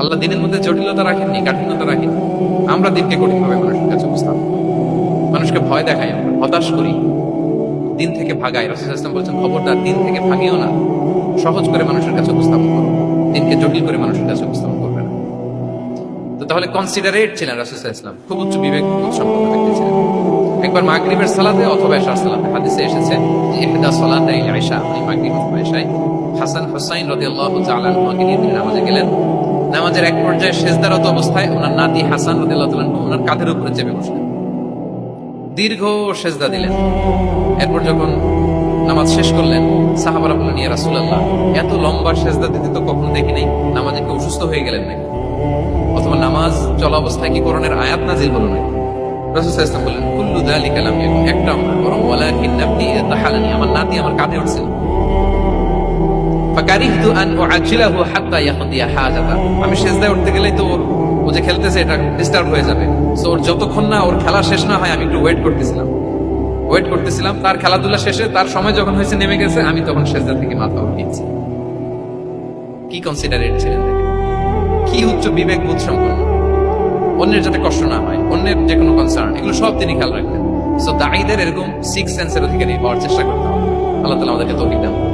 আল্লাহ দিনের মধ্যে জটিলতা রাখেননি, কাঠিন্যতা রাখেন। আমরা দিনকে কঠিনভাবে মানুষের কাছে উপস্থাপন, মানুষকে ভয় দেখাই, আমরা হতাশ করি, দিন থেকে ভাগাই। রাসূল ইসলাম বলছেন, খবরদার দিন থেকে ভাগিও না, সহজ করে মানুষের কাছে উপস্থাপন করো, দিনকে জটিল করে মানুষের কাছে উপস্থাপন করবে না। তো তাহলে কনসিডারেট ছিলেন রাসূল ইসলাম, খুব উচ্চ বিবেক সম্পন্ন ব্যক্তি ছিলেন। একবার মাগরিবের সালাতে অথবা এশার সালাতে হাদিসে এসেছে যে ইহদা সালাতাই ইশা, মানে মাগরিব অথবা এশায় হাসান হুসাইন রাদিয়াল্লাহু তাআলা আনহুকে নিয়ে তিনি নামাজে গেলেন। নামাজের এক পর্যায়ে সিজদারত অবস্থায় ওনার নাতি হাসান রাদিয়াল্লাহু তাআলা আনহু ওনার কাঁধের উপরে চেপে বসলেন, দীর্ঘ সেজদা দিলেন। এরপর যখন নামাজ শেষ করলেন, সাহাবারা বললেন, ইয়া রাসূলুল্লাহ, এত লম্বা সেজদা দিতে তো কখনো দেখি নাই, নামাজে কি অসুস্থ হয়ে গেলেন নাকি, অথবা নামাজ চলা অবস্থায় কি কোরআনের আয়াত নাযিল হলো নাকি? রাসূল সাল্লাল্লাহু আলাইহি ওয়াসাল্লাম বললেন, কুল্লু যালিকা লাম ইয়াকুন, একটাও না, বরং ওয়ালাকিন নাবনি তাহালানি, আমার নাতি আমার কাঁধে উঠছিল। ফাকারিহতু আন উআজিলাহু হাত্তা ইয়াকদিয়া হাজাতা, আমি সেজদায় উঠতে গেলেই তো ও যে খেলতেছে এটা ডিস্টার্ব হয়ে যাবে, সো ওর যতক্ষণ না ওর খেলা শেষ না হয় আমি একটু ওয়েট করতেছিলাম। তার খেলাধুলা শেষে তার সময় যখন হয়েছে নেমে গেছে, আমি তখন সেজদা থেকে মাথা উঠিয়েছি। কি কনসিডারেট ছিলেন দেখেন, কি উচ্চ বিবেক বোধ সম্পন্ন, অন্যের যাতে কষ্ট না হয়, অন্যের যে কোনো কনসার্ন, এগুলো সব তিনি খেয়াল রাখতেন। সো দাঈদের এরকম সিক্স সেন্সের অধিকারী হওয়ার চেষ্টা করতে হবে। আল্লাহ তাআলা আমাদেরকে তৌফিক দান করুন।